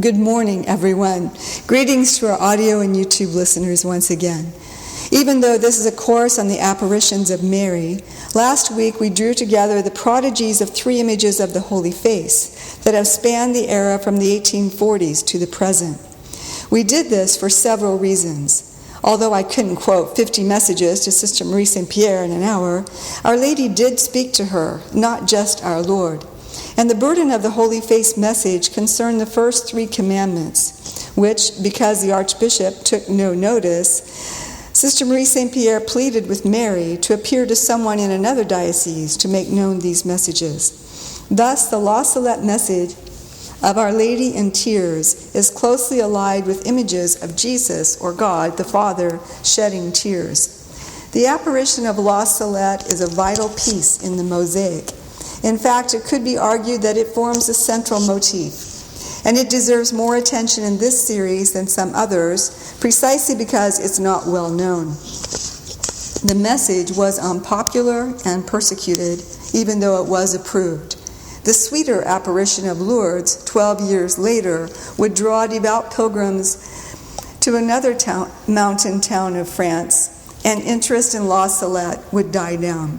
Good morning, everyone. Greetings to our audio and YouTube listeners once again. Even though this is a course on the apparitions of Mary, last week we drew together the prodigies of three images of the Holy Face that have spanned the era from the 1840s to the present. We did this for several reasons. Although I couldn't quote 50 messages to Sister Marie St. Pierre in an hour, Our Lady did speak to her, not just our Lord. And the burden of the Holy Face message concerned the first three commandments, which, because the Archbishop took no notice, Sister Marie St. Pierre pleaded with Mary to appear to someone in another diocese to make known these messages. Thus, the La Salette message of Our Lady in Tears is closely allied with images of Jesus, or God, the Father, shedding tears. The apparition of La Salette is a vital piece in the mosaic. In fact, it could be argued that it forms a central motif, and it deserves more attention in this series than some others, precisely because it's not well known. The message was unpopular and persecuted, even though it was approved. The sweeter apparition of Lourdes, 12 years later, would draw devout pilgrims to another mountain town of France, and interest in La Salette would die down.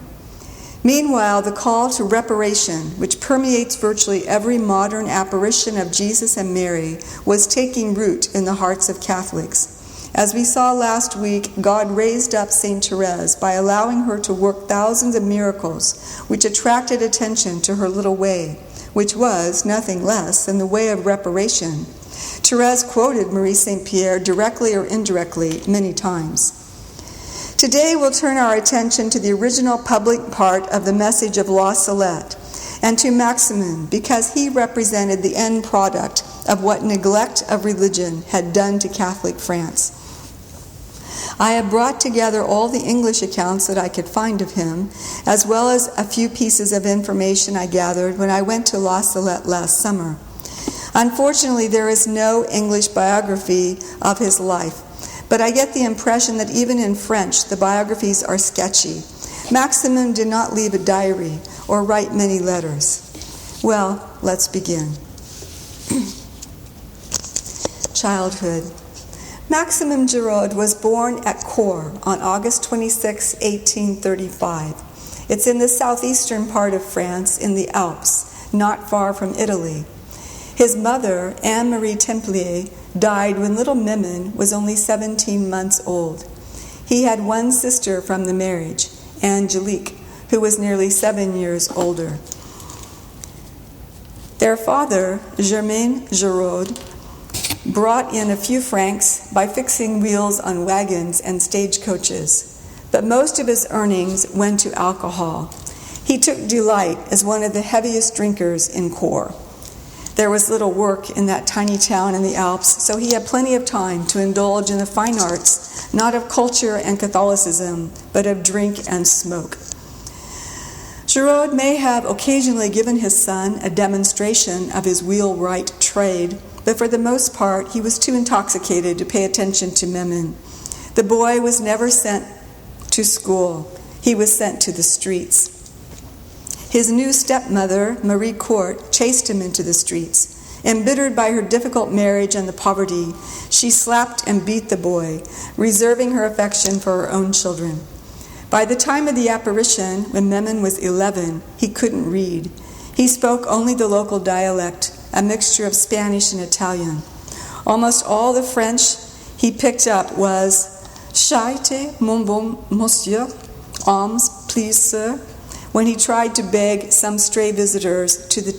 Meanwhile, the call to reparation, which permeates virtually every modern apparition of Jesus and Mary, was taking root in the hearts of Catholics. As we saw last week, God raised up Saint Therese by allowing her to work thousands of miracles, which attracted attention to her little way, which was nothing less than the way of reparation. Therese quoted Marie St. Pierre directly or indirectly many times. Today we'll turn our attention to the original public part of the message of La Salette and to Maximin, because he represented the end product of what neglect of religion had done to Catholic France. I have brought together all the English accounts that I could find of him, as well as a few pieces of information I gathered when I went to La Salette last summer. Unfortunately, there is no English biography of his life, but I get the impression that even in French, the biographies are sketchy. Maximin did not leave a diary or write many letters. Well, let's begin. Childhood. Maximin Giraud was born at Cours on August 26, 1835. It's in the southeastern part of France, in the Alps, not far from Italy. His mother, Anne-Marie Templier, died when little Memon was only 17 months old. He had one sister from the marriage, Angelique, who was nearly 7 years older. Their father, Germain Giraud, brought in a few francs by fixing wheels on wagons and stagecoaches, but most of his earnings went to alcohol. He took delight as one of the heaviest drinkers in Cours. There was little work in that tiny town in the Alps, so he had plenty of time to indulge in the fine arts, not of culture and Catholicism, but of drink and smoke. Giraud may have occasionally given his son a demonstration of his wheelwright trade, but for the most part he was too intoxicated to pay attention to Memon. The boy was never sent to school. He was sent to the streets. His new stepmother, Marie Court, chased him into the streets. Embittered by her difficult marriage and the poverty, she slapped and beat the boy, reserving her affection for her own children. By the time of the apparition, when Memon was 11, he couldn't read. He spoke only the local dialect, a mixture of Spanish and Italian. Almost all the French he picked up was "Chaite, mon bon monsieur, alms, please, sir," when he tried to beg some stray visitors to the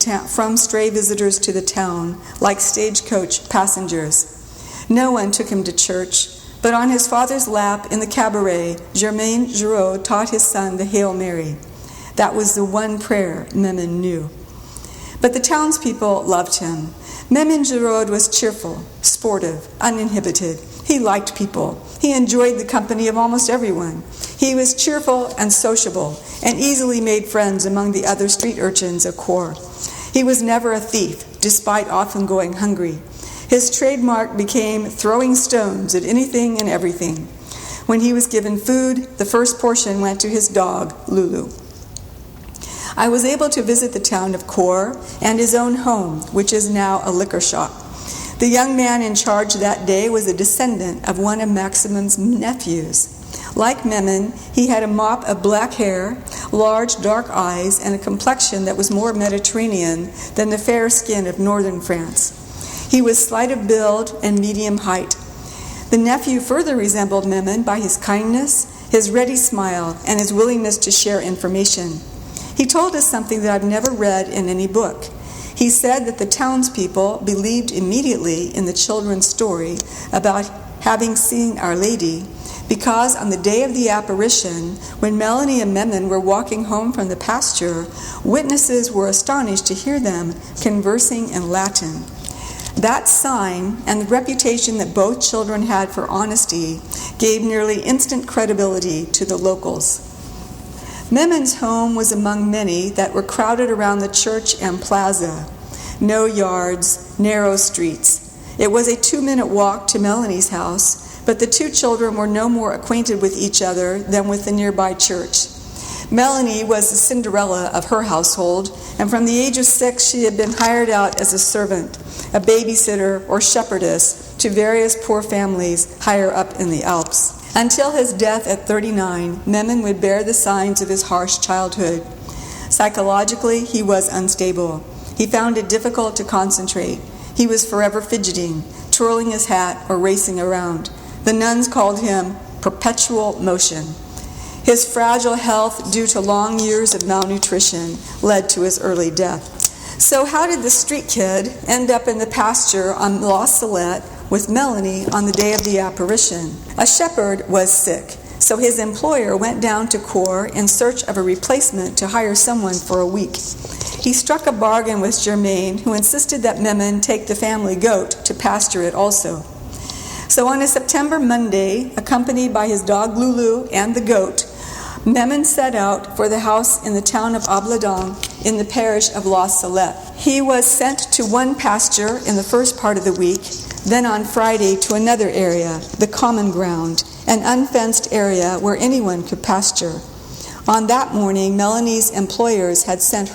town, like stagecoach passengers. No one took him to church, but on his father's lap in the cabaret, Germain Giraud taught his son the Hail Mary. That was the one prayer Memon knew. But the townspeople loved him. Memon Giraud was cheerful, sportive, uninhibited. He liked people. He enjoyed the company of almost everyone. He was cheerful and sociable, and easily made friends among the other street urchins of Cours. He was never a thief, despite often going hungry. His trademark became throwing stones at anything and everything. When he was given food, the first portion went to his dog, Lulu. I was able to visit the town of Cours and his own home, which is now a liquor shop. The young man in charge that day was a descendant of one of Maximum's nephews. Like Memon, he had a mop of black hair, large dark eyes, and a complexion that was more Mediterranean than the fair skin of northern France. He was slight of build and medium height. The nephew further resembled Memon by his kindness, his ready smile, and his willingness to share information. He told us something that I've never read in any book. He said that the townspeople believed immediately in the children's story about having seen Our Lady, because on the day of the apparition, when Melanie and Memon were walking home from the pasture, witnesses were astonished to hear them conversing in Latin. That sign and the reputation that both children had for honesty gave nearly instant credibility to the locals. Memon's home was among many that were crowded around the church and plaza. No yards, narrow streets. It was a 2-minute walk to Melanie's house, but the two children were no more acquainted with each other than with the nearby church. Melanie was the Cinderella of her household, and from the age of 6 she had been hired out as a servant, a babysitter, or shepherdess to various poor families higher up in the Alps. Until his death at 39, Memon would bear the signs of his harsh childhood. Psychologically, he was unstable. He found it difficult to concentrate. He was forever fidgeting, twirling his hat, or racing around. The nuns called him perpetual motion. His fragile health, due to long years of malnutrition, led to his early death. So how did the street kid end up in the pasture on La Salette with Melanie on the day of the apparition? A shepherd was sick, so his employer went down to Cour in search of a replacement to hire someone for a week. He struck a bargain with Germain, who insisted that Memon take the family goat to pasture it also. So on a September Monday, accompanied by his dog Lulu and the goat, Memon set out for the house in the town of Abladan in the parish of La Salette. He was sent to one pasture in the first part of the week, then on Friday to another area, the common ground, an unfenced area where anyone could pasture. On that morning, Melanie's employers had sent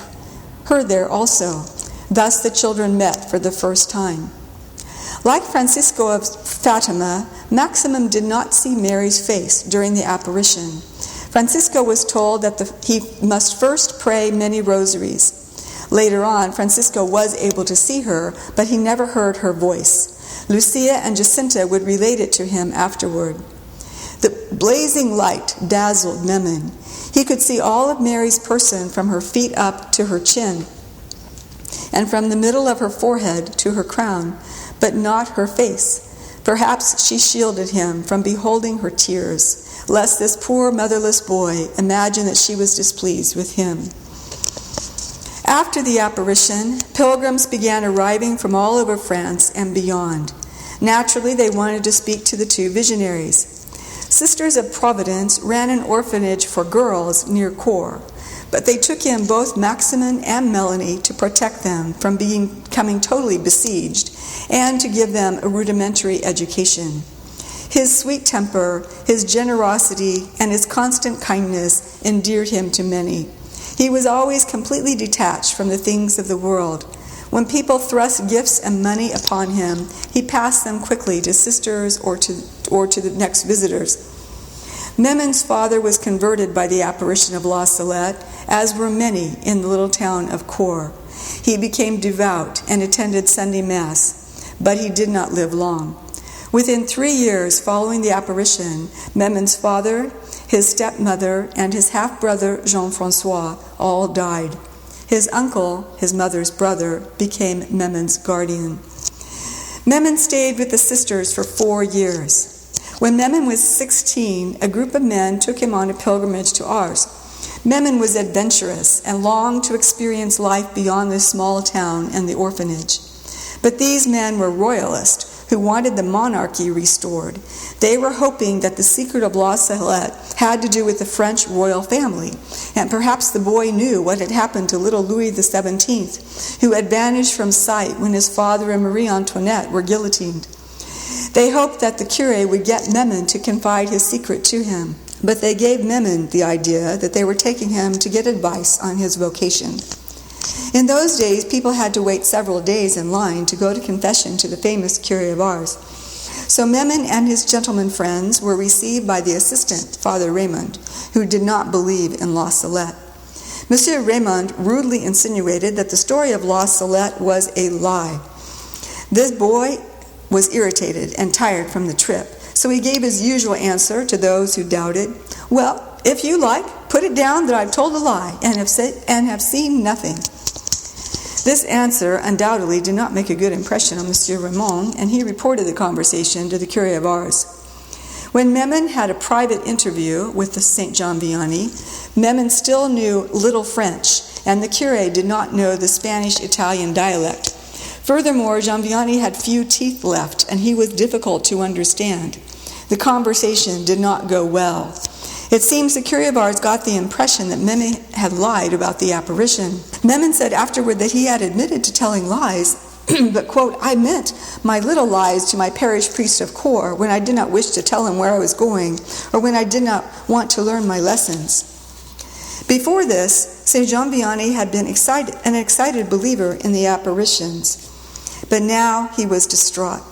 her there also. Thus the children met for the first time. Like Francisco of Fatima, Maximum did not see Mary's face during the apparition. Francisco was told that he must first pray many rosaries. Later on, Francisco was able to see her, but he never heard her voice. Lucia and Jacinta would relate it to him afterward. The blazing light dazzled Memon. He could see all of Mary's person from her feet up to her chin, and from the middle of her forehead to her crown, but not her face. Perhaps she shielded him from beholding her tears, lest this poor motherless boy imagine that she was displeased with him. After the apparition, pilgrims began arriving from all over France and beyond. Naturally, they wanted to speak to the two visionaries. Sisters of Providence ran an orphanage for girls near Cour, but they took in both Maximin and Melanie to protect them from becoming totally besieged and to give them a rudimentary education. His sweet temper, his generosity, and his constant kindness endeared him to many. He was always completely detached from the things of the world. When people thrust gifts and money upon him, he passed them quickly to sisters or to the next visitors. Memon's father was converted by the apparition of La Salette, as were many in the little town of Cour. He became devout and attended Sunday Mass, but he did not live long. Within 3 years following the apparition, Memon's father, his stepmother, and his half-brother Jean-François all died. His uncle, his mother's brother, became Memon's guardian. Memon stayed with the sisters for 4 years. When Memon was 16, a group of men took him on a pilgrimage to Ars. Memon was adventurous and longed to experience life beyond this small town and the orphanage. But these men were royalists who wanted the monarchy restored. They were hoping that the secret of La Salette had to do with the French royal family, and perhaps the boy knew what had happened to little Louis XVII, who had vanished from sight when his father and Marie Antoinette were guillotined. They hoped that the curé would get Memon to confide his secret to him, but they gave Memon the idea that they were taking him to get advice on his vocation. In those days, people had to wait several days in line to go to confession to the famous Curé of Ars. So Memon and his gentleman friends were received by the assistant, Father Raymond, who did not believe in La Salette. Monsieur Raymond rudely insinuated that the story of La Salette was a lie. This boy was irritated and tired from the trip, so he gave his usual answer to those who doubted. Well, if you like, put it down that I've told a lie and have seen nothing. This answer undoubtedly did not make a good impression on Monsieur Raymond, and he reported the conversation to the Curé of Ars. When Memon had a private interview with the St. John Vianney, Memon still knew little French, and the Curé did not know the Spanish-Italian dialect. Furthermore, Jean Vianney had few teeth left, and he was difficult to understand. The conversation did not go well. It seems the Curé of Ars got the impression that Memon had lied about the apparition. Memon said afterward that he had admitted to telling lies, but, quote, I meant my little lies to my parish priest of Cour when I did not wish to tell him where I was going, or when I did not want to learn my lessons. Before this, St. Jean Vianney had been an excited believer in the apparitions, but now he was distraught.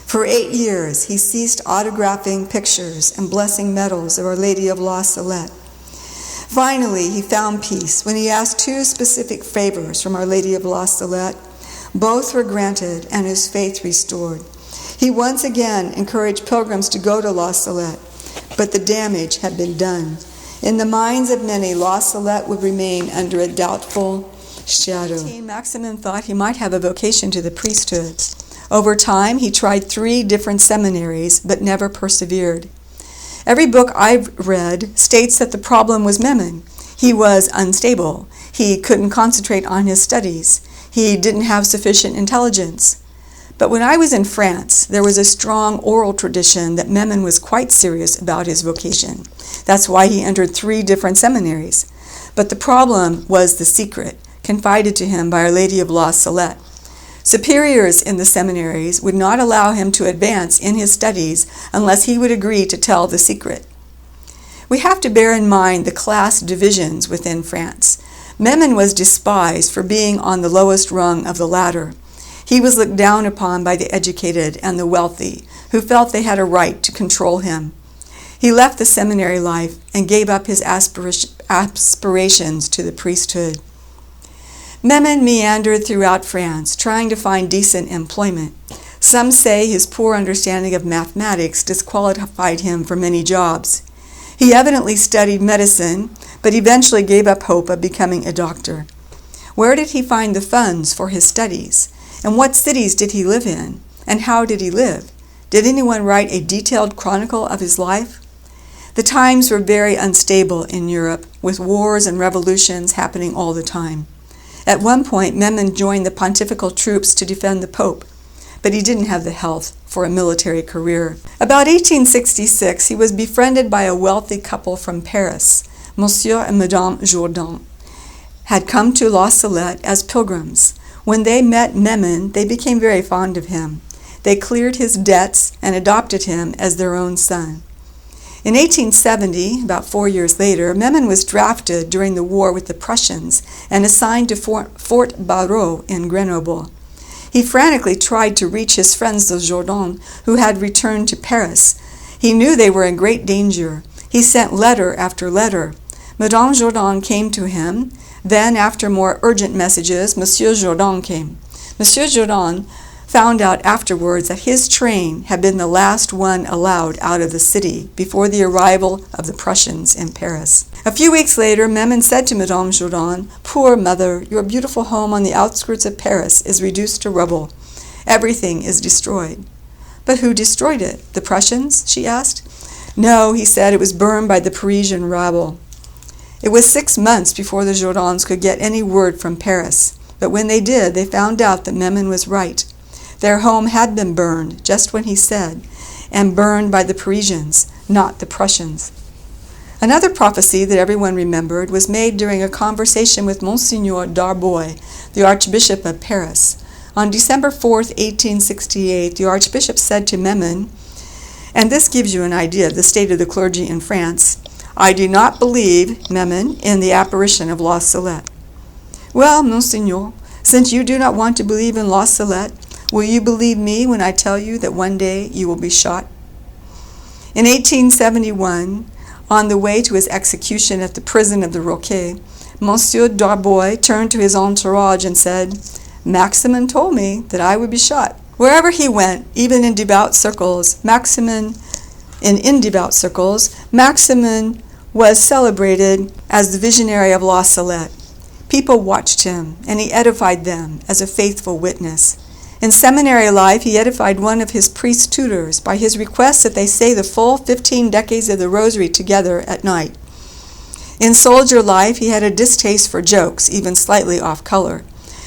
For 8 years, he ceased autographing pictures and blessing medals of Our Lady of La Salette. Finally, he found peace when he asked 2 specific favors from Our Lady of La Salette. Both were granted and his faith restored. He once again encouraged pilgrims to go to La Salette, but the damage had been done. In the minds of many, La Salette would remain under a doubtful shadow. Maximin thought he might have a vocation to the priesthood. Over time, he tried 3 different seminaries, but never persevered. Every book I've read states that the problem was Memon. He was unstable. He couldn't concentrate on his studies. He didn't have sufficient intelligence. But when I was in France, there was a strong oral tradition that Memon was quite serious about his vocation. That's why he entered 3 different seminaries. But the problem was the secret, confided to him by Our Lady of La Salette. Superiors in the seminaries would not allow him to advance in his studies unless he would agree to tell the secret. We have to bear in mind the class divisions within France. Memon was despised for being on the lowest rung of the ladder. He was looked down upon by the educated and the wealthy, who felt they had a right to control him. He left the seminary life and gave up his aspirations to the priesthood. Memon meandered throughout France, trying to find decent employment. Some say his poor understanding of mathematics disqualified him for many jobs. He evidently studied medicine, but eventually gave up hope of becoming a doctor. Where did he find the funds for his studies? And what cities did he live in? And how did he live? Did anyone write a detailed chronicle of his life? The times were very unstable in Europe, with wars and revolutions happening all the time. At one point, Memon joined the pontifical troops to defend the Pope, but he didn't have the health for a military career. About 1866, he was befriended by a wealthy couple from Paris. Monsieur and Madame Jourdan had come to La Salette as pilgrims. When they met Memon, they became very fond of him. They cleared his debts and adopted him as their own son. In 1870, about 4 years later, Memon was drafted during the war with the Prussians and assigned to Fort Barrot in Grenoble. He frantically tried to reach his friends, the Jourdan, who had returned to Paris. He knew they were in great danger. He sent letter after letter. Madame Jourdan came to him. Then, after more urgent messages, Monsieur Jourdan came. Monsieur Jourdan found out afterwards that his train had been the last one allowed out of the city before the arrival of the Prussians in Paris. A few weeks later, Memon said to Madame Jourdan, "Poor mother, your beautiful home on the outskirts of Paris is reduced to rubble. Everything is destroyed." "But who destroyed it? The Prussians?" she asked. "No," he said, "it was burned by the Parisian rabble." It was 6 months before the Jourdans could get any word from Paris, but when they did, they found out that Memon was right. Their home had been burned, just when he said, and burned by the Parisians, not the Prussians. Another prophecy that everyone remembered was made during a conversation with Monsignor Darboy, the Archbishop of Paris. On December 4th, 1868, the Archbishop said to Memon, and this gives you an idea of the state of the clergy in France, "I do not believe, Memon, in the apparition of La Salette." Well, Monseigneur, since you do not want to believe in La Salette, will you believe me when I tell you that one day you will be shot? In 1871, on the way to his execution at the prison of the Roquet, Monsieur Darboy turned to his entourage and said, Maximin told me that I would be shot. Wherever he went, even in devout circles, Maximin was celebrated as the visionary of La Salette. People watched him, and he edified them as a faithful witness. In seminary life, he edified one of his priest tutors by his request that they say the full 15 decades of the Rosary together at night. In soldier life, he had a distaste for jokes, even slightly off color.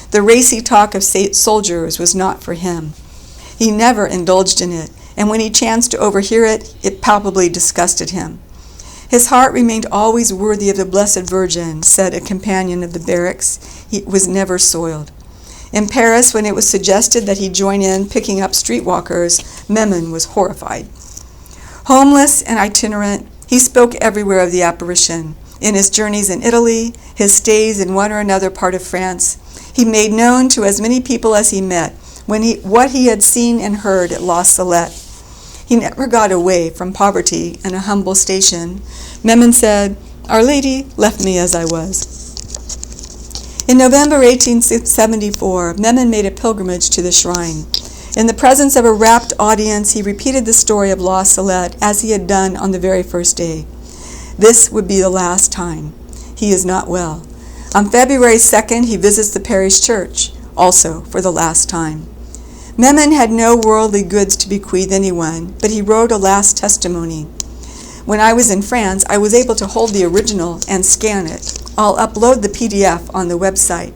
The racy talk of soldiers was not for him. He never indulged in it, and when he chanced to overhear it, it palpably disgusted him. His heart remained always worthy of the Blessed Virgin, said a companion of the barracks. He was never soiled. In Paris, when it was suggested that he join in picking up streetwalkers, Memon was horrified. Homeless and itinerant, he spoke everywhere of the apparition. In his journeys in Italy, his stays in one or another part of France, he made known to as many people as he met what he had seen and heard at La Salette. He never got away from poverty and a humble station. Memon said, Our Lady left me as I was. In November 1874, Memon made a pilgrimage to the shrine. In the presence of a rapt audience, he repeated the story of La Salette as he had done on the very first day. This would be the last time. He is not well. On February 2nd, he visits the parish church, also for the last time. Memon had no worldly goods to bequeath anyone, but he wrote a last testimony. When I was in France, I was able to hold the original and scan it. I'll upload the PDF on the website.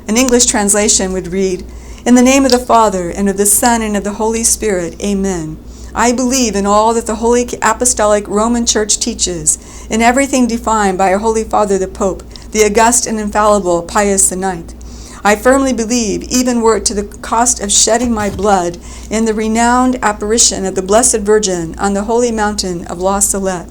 An English translation would read, In the name of the Father, and of the Son, and of the Holy Spirit, Amen. I believe in all that the Holy Apostolic Roman Church teaches, in everything defined by our Holy Father the Pope, the august and infallible Pius IX. I firmly believe, even were it to the cost of shedding my blood, in the renowned apparition of the Blessed Virgin on the holy mountain of La Salette,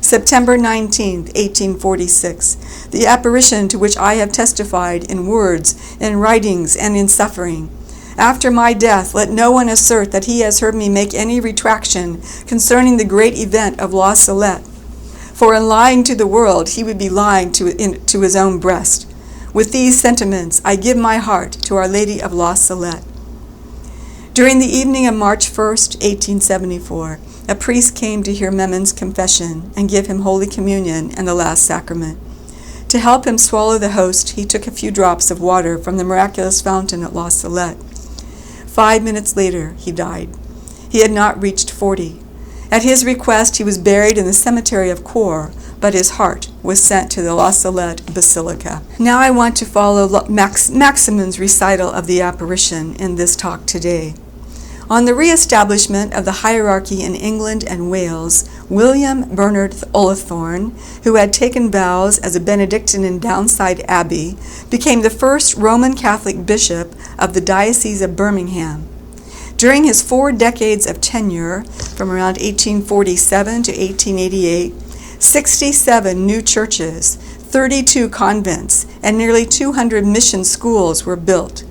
September 19, 1846, the apparition to which I have testified in words, in writings, and in suffering. After my death, let no one assert that he has heard me make any retraction concerning the great event of La Salette, for in lying to the world, he would be lying to his own breast. With these sentiments, I give my heart to Our Lady of La Salette. During the evening of March 1st, 1874, a priest came to hear Memon's confession and give him Holy Communion and the Last Sacrament. To help him swallow the host, he took a few drops of water from the miraculous fountain at La Salette. 5 minutes later, he died. He had not reached 40. At his request, he was buried in the cemetery of Cours, but his heart was sent to the La Salette Basilica. Now I want to follow Maximin's recital of the apparition in this talk today. On the re-establishment of the hierarchy in England and Wales, William Bernard Ullathorne, who had taken vows as a Benedictine in Downside Abbey, became the first Roman Catholic bishop of the Diocese of Birmingham. During his 4 decades of tenure, from around 1847 to 1888, 67 new churches, 32 convents, and nearly 200 mission schools were built.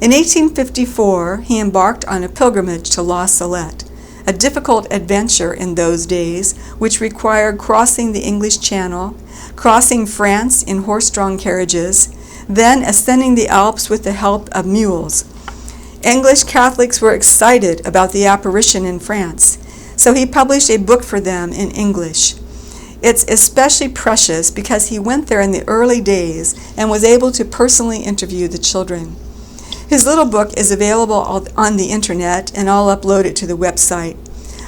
In 1854, he embarked on a pilgrimage to La Salette, a difficult adventure in those days, which required crossing the English Channel, crossing France in horse-drawn carriages, then ascending the Alps with the help of mules. English Catholics were excited about the apparition in France, so he published a book for them in English. It's especially precious because he went there in the early days and was able to personally interview the children. His little book is available on the internet, and I'll upload it to the website.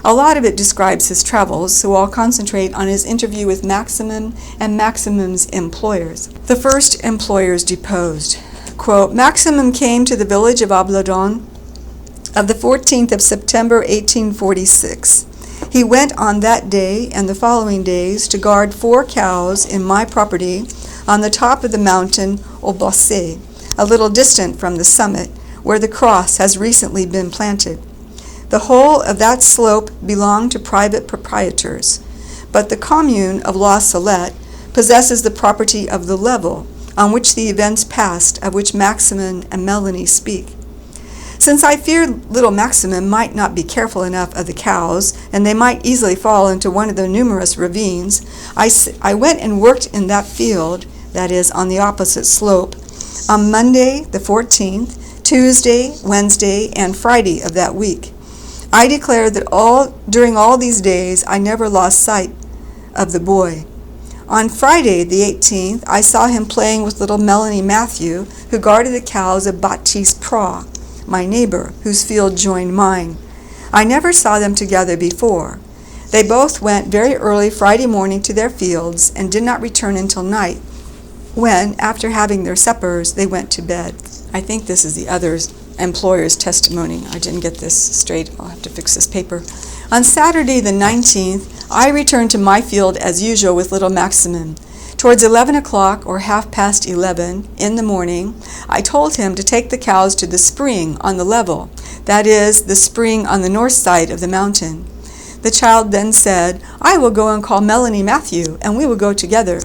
A lot of it describes his travels, so I'll concentrate on his interview with Maximin and Maximin's employers. The first employers deposed. Quote, Maximin came to the village of Ablaudon of the 14th of September 1846. He went on that day and the following days to guard 4 cows in my property on the top of the mountain Aubassé, a little distant from the summit, where the cross has recently been planted. The whole of that slope belonged to private proprietors, but the commune of La Salette possesses the property of the level, on which the events passed of which Maximin and Melanie speak. Since I feared little Maximin might not be careful enough of the cows, and they might easily fall into one of the numerous ravines, I went and worked in that field, that is, on the opposite slope, on Monday the 14th, Tuesday, Wednesday, and Friday of that week. I declare that during all these days I never lost sight of the boy. On Friday the 18th, I saw him playing with little Melanie Matthew, who guarded the cows of Baptiste Pra, my neighbor, whose field joined mine. I never saw them together before. They both went very early Friday morning to their fields and did not return until night, when, after having their suppers, they went to bed. I think this is the other employer's testimony. I didn't get this straight. I'll have to fix this paper. On Saturday the 19th, I returned to my field as usual with little Maximin. Towards 11 o'clock or 11:30 in the morning, I told him to take the cows to the spring on the level, that is, the spring on the north side of the mountain. The child then said, "I will go and call Melanie Matthew, and we will go together."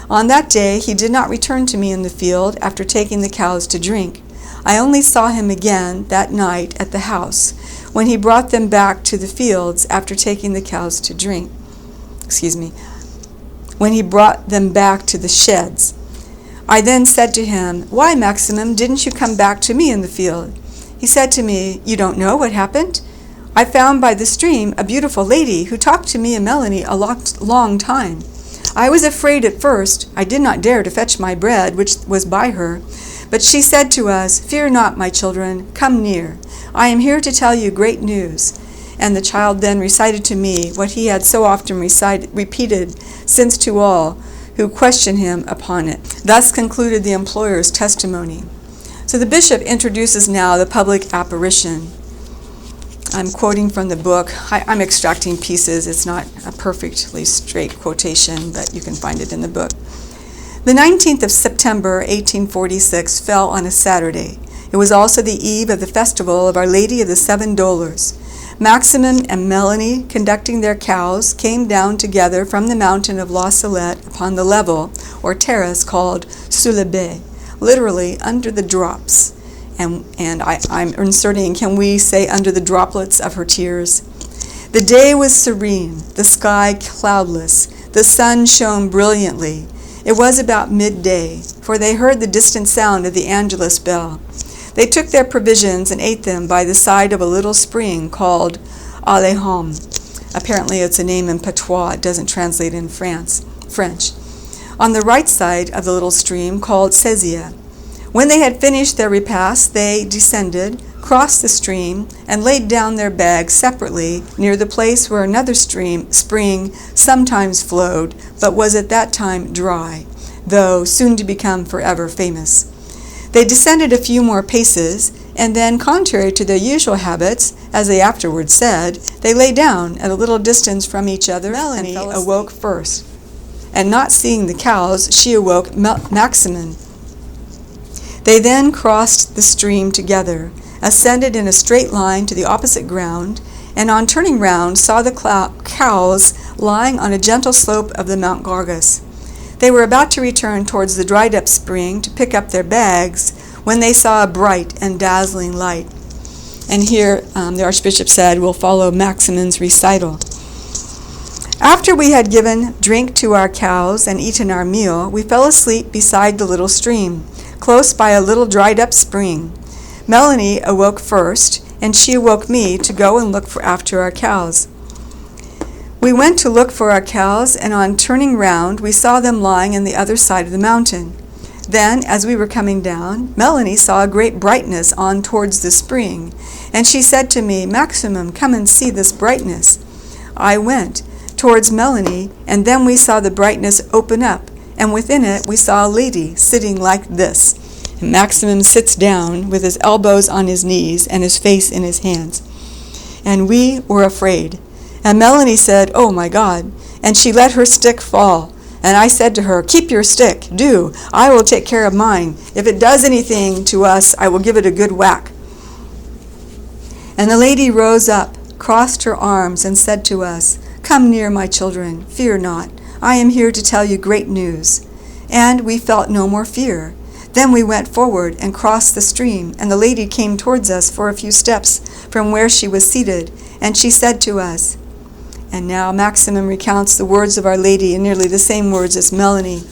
On that day he did not return to me in the field after taking the cows to drink. I only saw him again that night at the house, when he brought them back to the fields after taking the cows to drink. When he brought them back to the sheds. I then said to him, "Why, Maximum, didn't you come back to me in the field?" He said to me, "You don't know what happened? I found by the stream a beautiful lady who talked to me and Melanie a long time. I was afraid at first. I did not dare to fetch my bread, which was by her. But she said to us, 'Fear not, my children, come near. I am here to tell you great news.' And the child then recited to me what he had so often repeated since to all who questioned him upon it." Thus concluded the employer's testimony. So the bishop introduces now the public apparition. I'm quoting from the book. I'm extracting pieces. It's not a perfectly straight quotation, but you can find it in the book. The 19th of September, 1846, fell on a Saturday. It was also the eve of the festival of Our Lady of the Seven Dolours. Maximin and Melanie, conducting their cows, came down together from the mountain of La Salette upon the level, or terrace, called Sous le Baie, literally under the drops. And I'm inserting, can we say under the droplets of her tears? The day was serene, the sky cloudless, the sun shone brilliantly. It was about midday, for they heard the distant sound of the Angelus bell. They took their provisions and ate them by the side of a little spring called Alehom. Apparently it's a name in patois. It doesn't translate in French. On the right side of the little stream called Cézia. When they had finished their repast, they descended, crossed the stream, and laid down their bags separately near the place where another spring sometimes flowed, but was at that time dry, though soon to become forever famous. They descended a few more paces, and then, contrary to their usual habits, as they afterwards said, they lay down at a little distance from each other. Melanie awoke first, and not seeing the cows, she awoke Maximin. They then crossed the stream together, ascended in a straight line to the opposite ground, and on turning round saw the cows lying on a gentle slope of the Mount Gargas. They were about to return towards the dried-up spring to pick up their bags when they saw a bright and dazzling light. And here the Archbishop said, we'll follow Maximin's recital. After we had given drink to our cows and eaten our meal, we fell asleep beside the little stream, close by a little dried-up spring. Melanie awoke first, and she awoke me to go and look after our cows. We went to look for our cows, and on turning round, we saw them lying on the other side of the mountain. Then, as we were coming down, Melanie saw a great brightness on towards the spring, and she said to me, "Maximum, come and see this brightness." I went towards Melanie, and then we saw the brightness open up, and within it we saw a lady sitting like this. And Maximum sits down with his elbows on his knees and his face in his hands. And we were afraid. And Melanie said, "Oh my God," and she let her stick fall. And I said to her, "Keep your stick, do. I will take care of mine. If it does anything to us, I will give it a good whack." And the lady rose up, crossed her arms, and said to us, "Come near, my children, fear not. I am here to tell you great news." and we felt no more fear. Then we went forward and crossed the stream, and the lady came towards us for a few steps from where she was seated, and she said to us," and now Maximum recounts the words of Our Lady in nearly the same words as Melanie,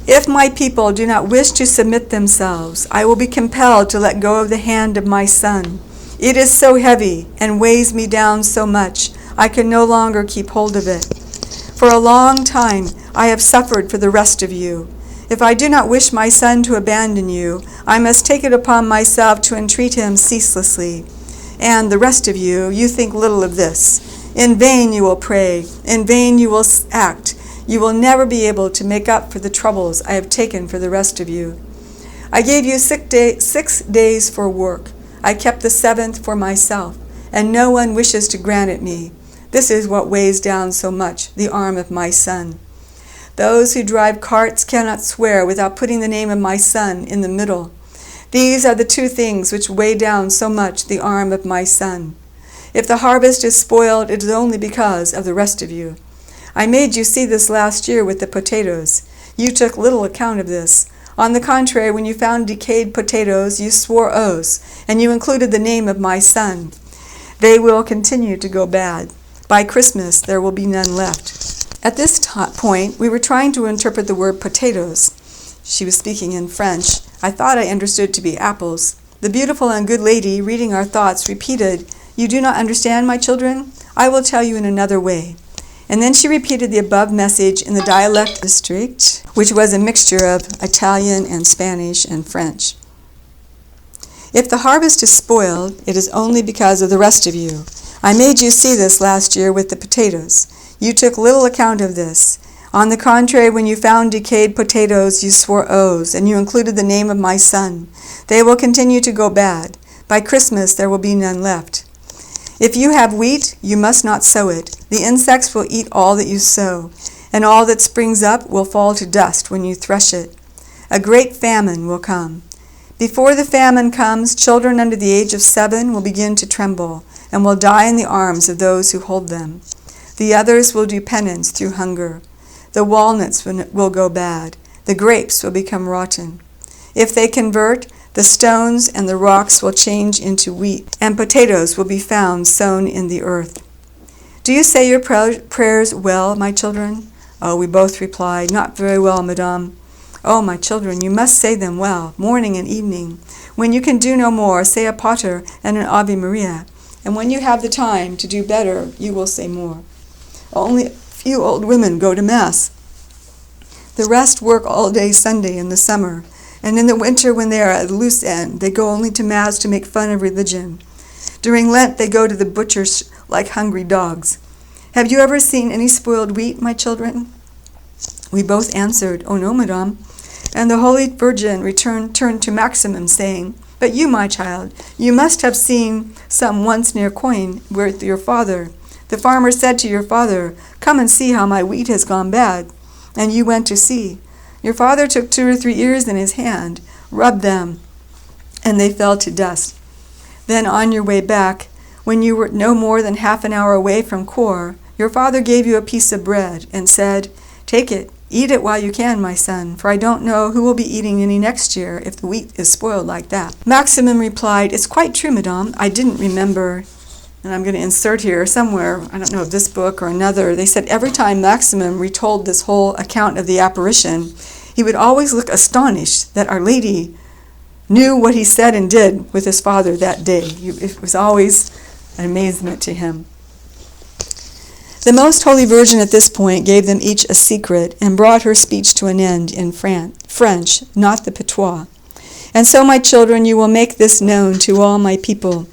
"If my people do not wish to submit themselves, I will be compelled to let go of the hand of my Son. It is so heavy and weighs me down so much, I can no longer keep hold of it. For a long time I have suffered for the rest of you. If I do not wish my Son to abandon you, I must take it upon myself to entreat him ceaselessly. And the rest of you, you think little of this. In vain you will pray, in vain you will act. You will never be able to make up for the troubles I have taken for the rest of you. I gave you 6 days for work. I kept the 7th for myself, and no one wishes to grant it me. This is what weighs down so much the arm of my Son. Those who drive carts cannot swear without putting the name of my Son in the middle. These are the 2 things which weigh down so much the arm of my Son. If the harvest is spoiled, it is only because of the rest of you. I made you see this last year with the potatoes. You took little account of this. On the contrary, when you found decayed potatoes, you swore oaths, and you included the name of my Son. They will continue to go bad. By Christmas, there will be none left." At this point, we were trying to interpret the word potatoes. She was speaking in French. I thought I understood to be apples. The beautiful and good lady, reading our thoughts, repeated, "You do not understand, my children? I will tell you in another way." And then she repeated the above message in the dialect district, which was a mixture of Italian and Spanish and French. "If the harvest is spoiled, it is only because of the rest of you. I made you see this last year with the potatoes. You took little account of this. On the contrary, when you found decayed potatoes, you swore oaths, and you included the name of my Son. They will continue to go bad. By Christmas, there will be none left. If you have wheat, you must not sow it. The insects will eat all that you sow, and all that springs up will fall to dust when you thresh it. A great famine will come. Before the famine comes, children under the age of 7 will begin to tremble, and will die in the arms of those who hold them. The others will do penance through hunger. The walnuts will go bad. The grapes will become rotten. If they convert, the stones and the rocks will change into wheat, and potatoes will be found sown in the earth. Do you say your prayers well, my children?" Oh, we both replied, "Not very well, madame." "Oh, my children, you must say them well, morning and evening. When you can do no more, say a Pater and an Ave Maria. And when you have the time to do better, you will say more. Only a few old women go to Mass. The rest work all day Sunday in the summer, and in the winter when they are at a loose end, they go only to Mass to make fun of religion. During Lent, they go to the butchers like hungry dogs. Have you ever seen any spoiled wheat, my children?" We both answered, "Oh no, madame." And the Holy Virgin turned to Maximum, saying, "But you, my child, you must have seen some once near Coin with your father. The farmer said to your father, 'Come and see how my wheat has gone bad.' And you went to see. Your father took 2 or 3 ears in his hand, rubbed them, and they fell to dust. Then on your way back, when you were no more than half an hour away from Kor, your father gave you a piece of bread and said, 'Take it, eat it while you can, my son, for I don't know who will be eating any next year if the wheat is spoiled like that.'" Maximum replied, "It's quite true, madame. I didn't remember." And I'm going to insert here somewhere, I don't know if this book or another, they said every time Maximum retold this whole account of the apparition, he would always look astonished that Our Lady knew what he said and did with his father that day. It was always an amazement to him. The Most Holy Virgin at this point gave them each a secret and brought her speech to an end in French, not the patois. "And so, my children, you will make this known to all my people."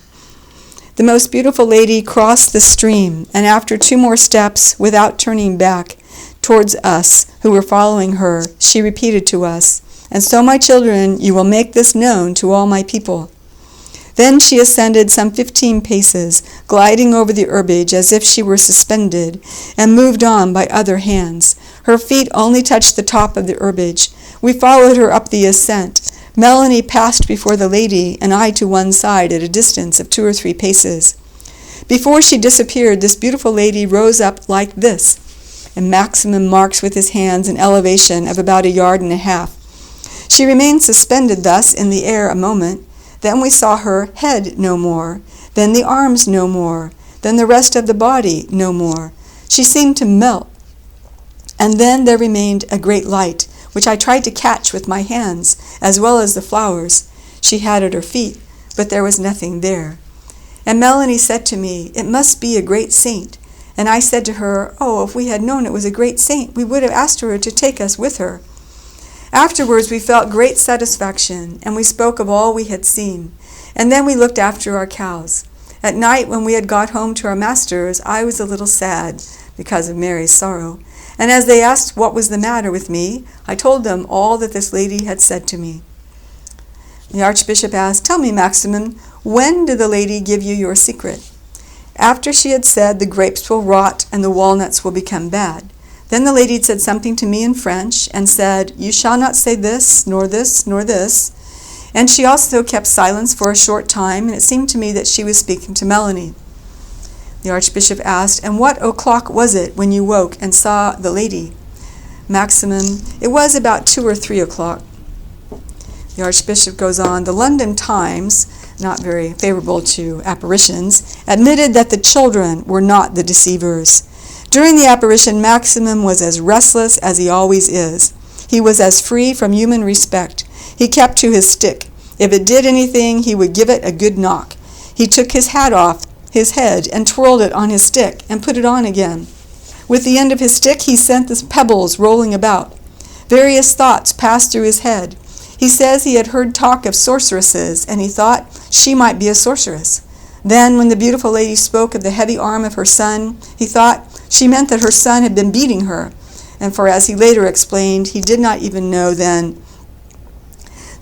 The most beautiful lady crossed the stream, and after 2 more steps, without turning back towards us who were following her, she repeated to us, "And so, my children, you will make this known to all my people." Then she ascended some 15 paces, gliding over the herbage as if she were suspended, and moved on by other hands. Her feet only touched the top of the herbage. We followed her up the ascent. Melanie passed before the lady, and I to one side at a distance of 2 or 3 paces. Before she disappeared, this beautiful lady rose up like this, and Maximum marks with his hands an elevation of about 1.5 yards. She remained suspended thus in the air a moment. Then we saw her head no more, then the arms no more, then the rest of the body no more. She seemed to melt. And then there remained a great light, which I tried to catch with my hands, as well as the flowers she had at her feet, but there was nothing there. And Melanie said to me, "It must be a great saint." And I said to her, "Oh, if we had known it was a great saint, we would have asked her to take us with her." Afterwards we felt great satisfaction, and we spoke of all we had seen. And then we looked after our cows. At night, when we had got home to our masters, I was a little sad because of Mary's sorrow. And as they asked what was the matter with me, I told them all that this lady had said to me. The Archbishop asked, "Tell me, Maximum, when did the lady give you your secret?" "After she had said the grapes will rot and the walnuts will become bad. Then the lady said something to me in French and said, 'You shall not say this, nor this, nor this.' And she also kept silence for a short time, and it seemed to me that she was speaking to Melanie." The Archbishop asked, "And what o'clock was it when you woke and saw the lady?" Maximum, "It was about 2 or 3 o'clock. The Archbishop goes on, "The London Times, not very favorable to apparitions, admitted that the children were not the deceivers. During the apparition, Maximum was as restless as he always is. He was as free from human respect. He kept to his stick. If it did anything, he would give it a good knock. He took his hat off his head and twirled it on his stick and put it on again. With the end of his stick, he sent the pebbles rolling about. Various thoughts passed through his head. He says he had heard talk of sorceresses, and he thought she might be a sorceress. Then, when the beautiful lady spoke of the heavy arm of her son, he thought she meant that her son had been beating her, and for, as he later explained, he did not even know then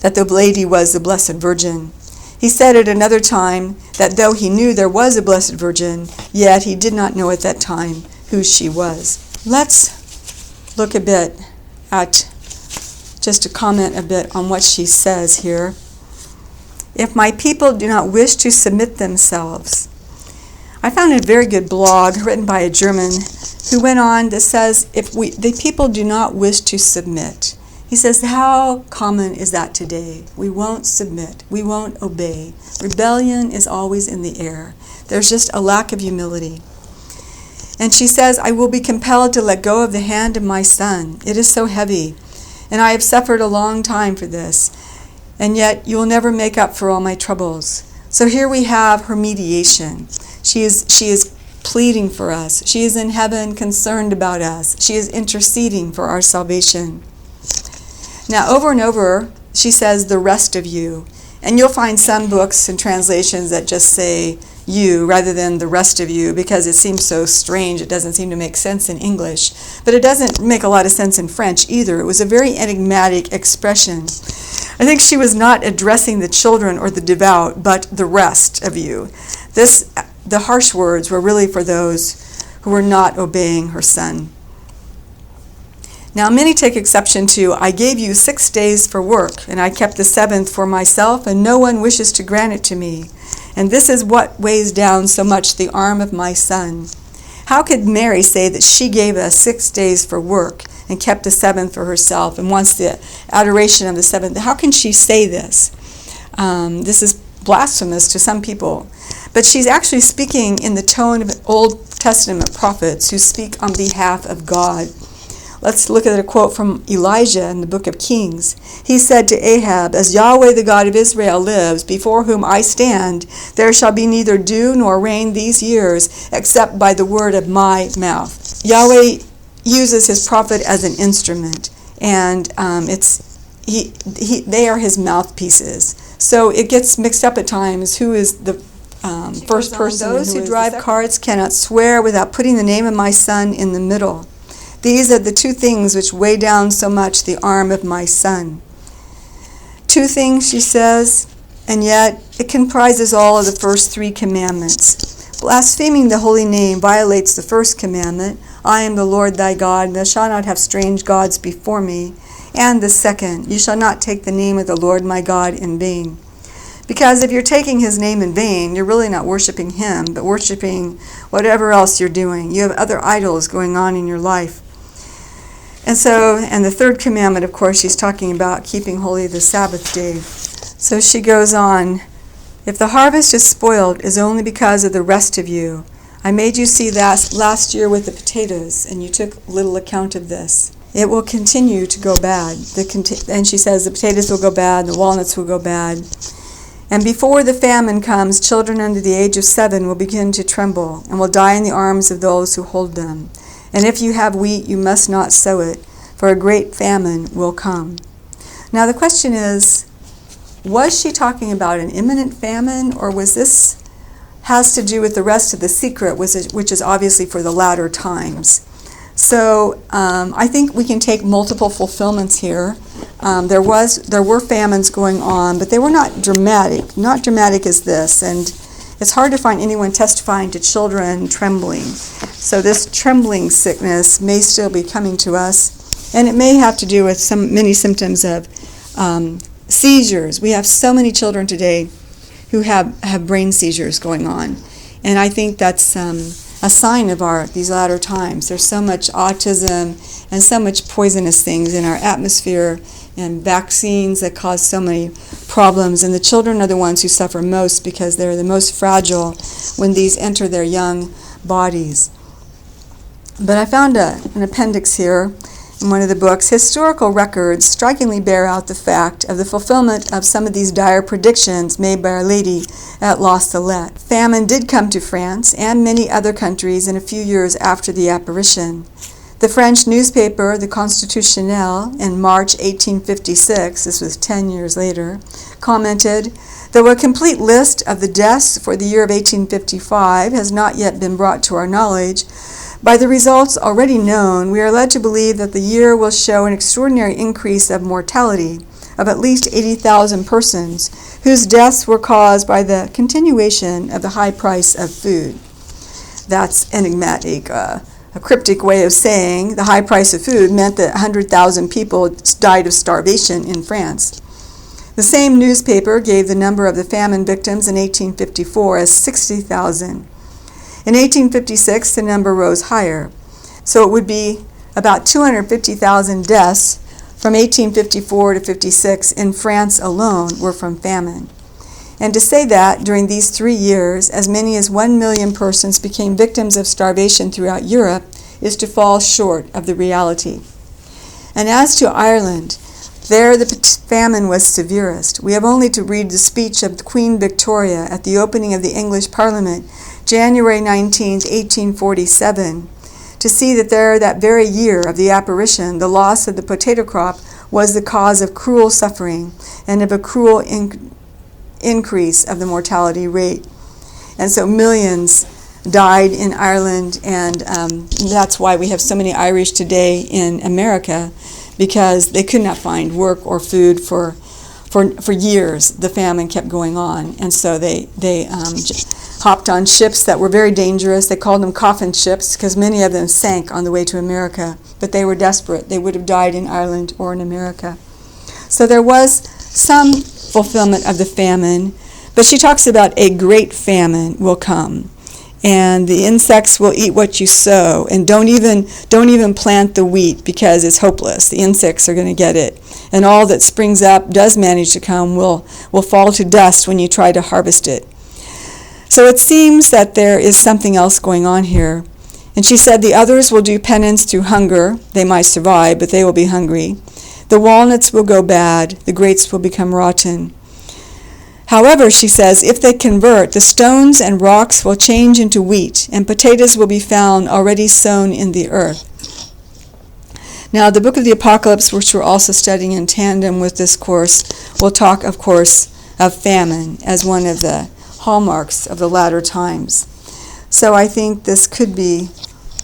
that the lady was the Blessed Virgin. He said at another time that though he knew there was a Blessed Virgin, yet he did not know at that time who she was." Let's look a bit at, just to comment a bit on what she says here. "If my people do not wish to submit themselves." I found a very good blog written by a German who went on that says, if the people do not wish to submit. He says, how common is that today? We won't submit. We won't obey. Rebellion is always in the air. There's just a lack of humility. And she says, "I will be compelled to let go of the hand of my son. It is so heavy, and I have suffered a long time for this, and yet you will never make up for all my troubles." So here we have her mediation. She is pleading for us. She is in heaven concerned about us. She is interceding for our salvation. Now, over and over, she says, "the rest of you." And you'll find some books and translations that just say "you" rather than "the rest of you," because it seems so strange. It doesn't seem to make sense in English. But it doesn't make a lot of sense in French either. It was a very enigmatic expression. I think she was not addressing the children or the devout, but the rest of you. The harsh words were really for those who were not obeying her son. Now, many take exception to, "I gave you 6 days for work, and I kept the 7th for myself, and no one wishes to grant it to me. And this is what weighs down so much the arm of my son." How could Mary say that she gave us 6 days for work and kept the 7th for herself and wants the adoration of the 7th? How can she say this? This is blasphemous to some people. But she's actually speaking in the tone of Old Testament prophets who speak on behalf of God. Let's look at a quote from Elijah in the book of Kings. He said to Ahab, "As Yahweh the God of Israel lives, before whom I stand, there shall be neither dew nor rain these years, except by the word of my mouth." Yahweh uses his prophet as an instrument, and they are his mouthpieces. So it gets mixed up at times who is the first person. "Those who drive carts cannot swear without putting the name of my son in the middle. These are the 2 things which weigh down so much the arm of my son." 2 things, she says, and yet it comprises all of the first 3 commandments. Blaspheming the holy name violates the first commandment, "I am the Lord thy God, and thou shalt not have strange gods before me," and the second, "You shall not take the name of the Lord my God in vain." Because if you're taking his name in vain, you're really not worshiping him, but worshiping whatever else you're doing. You have other idols going on in your life. And the third commandment, of course, she's talking about keeping holy the Sabbath day. So she goes on, if the harvest is spoiled, it is only because of the rest of you. I made you see that last year with the potatoes, and you took little account of this. It will continue to go bad. And she says the potatoes will go bad, the walnuts will go bad. And before the famine comes, children under the age of 7 will begin to tremble and will die in the arms of those who hold them. And if you have wheat, you must not sow it, for a great famine will come. Now the question is, was she talking about an imminent famine, or was this has to do with the rest of the secret, which is obviously for the latter times? So I think we can take multiple fulfillments here. There were famines going on, but they were not dramatic as this, and it's hard to find anyone testifying to children trembling. So this trembling sickness may still be coming to us, and it may have to do with many symptoms of seizures. We have so many children today who have brain seizures going on, and I think that's a sign of these latter times. There's so much autism and so much poisonous things in our atmosphere, and vaccines that cause so many problems. And the children are the ones who suffer most because they're the most fragile when these enter their young bodies. But I found an appendix here in one of the books. Historical records strikingly bear out the fact of the fulfillment of some of these dire predictions made by Our Lady at La Salette. Famine did come to France and many other countries in a few years after the apparition. The French newspaper, the Constitutionnel, in March 1856, this was 10 years later, commented, though a complete list of the deaths for the year of 1855 has not yet been brought to our knowledge, by the results already known, we are led to believe that the year will show an extraordinary increase of mortality of at least 80,000 persons, whose deaths were caused by the continuation of the high price of food. That's enigmatic. A cryptic way of saying the high price of food meant that 100,000 people died of starvation in France. The same newspaper gave the number of the famine victims in 1854 as 60,000. In 1856, the number rose higher. So it would be about 250,000 deaths from 1854 to 56 in France alone were from famine. And to say that during these 3 years, as many as 1 million persons became victims of starvation throughout Europe is to fall short of the reality. And as to Ireland, there the famine was severest. We have only to read the speech of Queen Victoria at the opening of the English Parliament, January 19, 1847, to see that there, that very year of the apparition, the loss of the potato crop was the cause of cruel suffering and of a cruel increase of the mortality rate. And so millions died in Ireland, and that's why we have so many Irish today in America, because they could not find work or food for years. The famine kept going on, and so they hopped on ships that were very dangerous. They called them coffin ships because many of them sank on the way to America, but they were desperate. They would have died in Ireland or in America. So there was some fulfillment of the famine, but she talks about a great famine will come, and the insects will eat what you sow, and don't even plant the wheat because it's hopeless. The insects are going to get it, and all that springs up, does manage to come, will fall to dust when you try to harvest it. So it seems that there is something else going on here. And she said the others will do penance through hunger. They might survive, but they will be hungry. The walnuts will go bad. The grapes will become rotten. However, she says, if they convert, the stones and rocks will change into wheat, and potatoes will be found already sown in the earth. Now, the book of the Apocalypse, which we're also studying in tandem with this course, will talk, of course, of famine as one of the hallmarks of the latter times. So I think this could be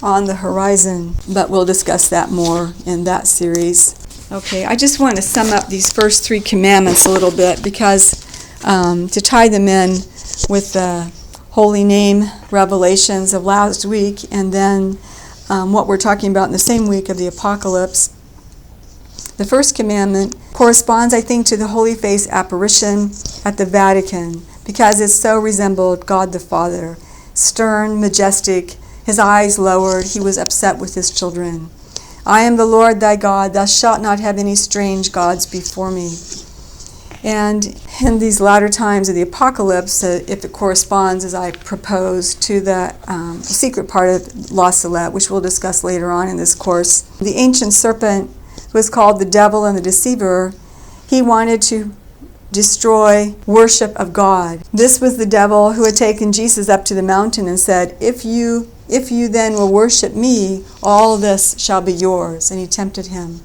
on the horizon, but we'll discuss that more in that series. Okay, I just want to sum up these first 3 commandments a little bit, because to tie them in with the holy name revelations of last week, and then what we're talking about in the same week of the Apocalypse. The first commandment corresponds, I think, to the Holy Face apparition at the Vatican, because it so resembled God the Father. Stern, majestic, his eyes lowered, he was upset with his children. I am the Lord thy God, thou shalt not have any strange gods before me. And in these latter times of the apocalypse, if it corresponds, as I propose, to the secret part of La Salette, which we'll discuss later on in this course, the ancient serpent was called the devil and the deceiver. He wanted to destroy worship of God. This was the devil who had taken Jesus up to the mountain and said, if you then will worship me, all this shall be yours. And he tempted him.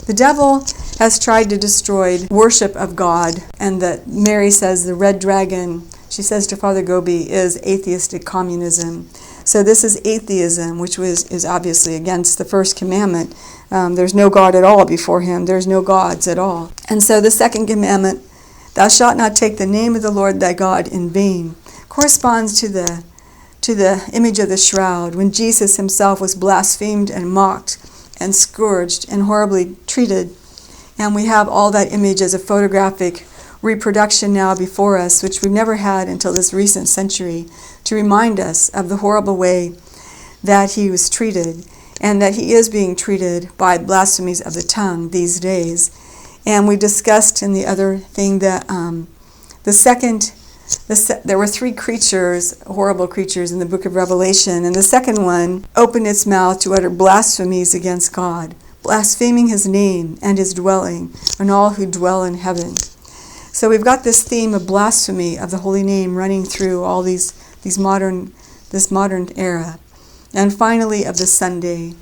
The devil has tried to destroy worship of God, and that Mary says the red dragon, she says to Father Gobi, is atheistic communism. So this is atheism, which is obviously against the first commandment. There's no God at all before him. There's no gods at all. And so the second commandment, thou shalt not take the name of the Lord thy God in vain, corresponds to the image of the shroud, when Jesus himself was blasphemed and mocked and scourged and horribly treated. And we have all that image as a photographic reproduction now before us, which we've never had until this recent century, to remind us of the horrible way that he was treated, and that he is being treated by blasphemies of the tongue these days. And we discussed in the other thing that there were three creatures, horrible creatures, in the book of Revelation, and the second one opened its mouth to utter blasphemies against God, blaspheming his name and his dwelling, and all who dwell in heaven. So we've got this theme of blasphemy of the holy name running through all this modern era. And finally, of the Sunday,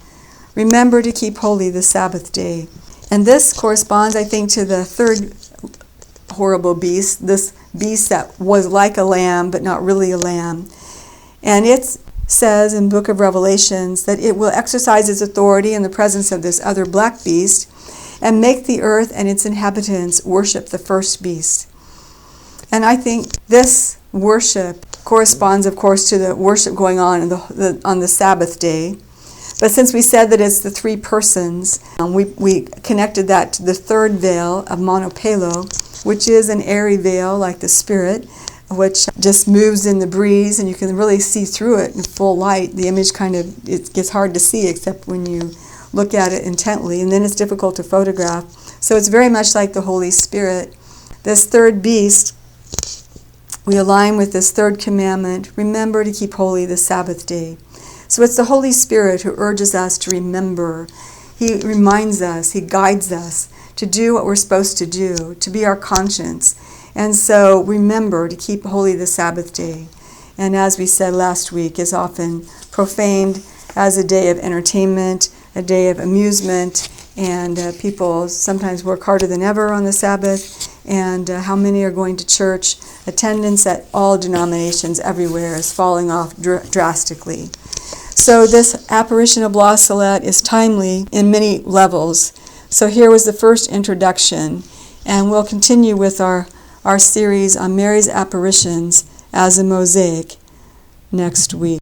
remember to keep holy the Sabbath day. And this corresponds, I think, to the third horrible beast, this beast that was like a lamb but not really a lamb. And it says in the book of Revelations that it will exercise its authority in the presence of this other black beast and make the earth and its inhabitants worship the first beast. And I think this worship corresponds, of course, to the worship going on on the Sabbath day. But since we said that it's the three persons, we connected that to the third veil of monopelo, which is an airy veil like the Spirit, which just moves in the breeze, and you can really see through it in full light. The image it gets hard to see except when you look at it intently, and then it's difficult to photograph. So it's very much like the Holy Spirit. This third beast, we align with this third commandment, remember to keep holy the Sabbath day. So it's the Holy Spirit who urges us to remember. He reminds us, he guides us to do what we're supposed to do, to be our conscience. And so remember to keep holy the Sabbath day. And as we said last week, is often profaned as a day of entertainment, a day of amusement, and people sometimes work harder than ever on the Sabbath. And how many are going to church? Attendance at all denominations everywhere is falling off drastically. So this apparition of La Salette is timely in many levels. So here was the first introduction, and we'll continue with our series on Mary's apparitions as a mosaic next week.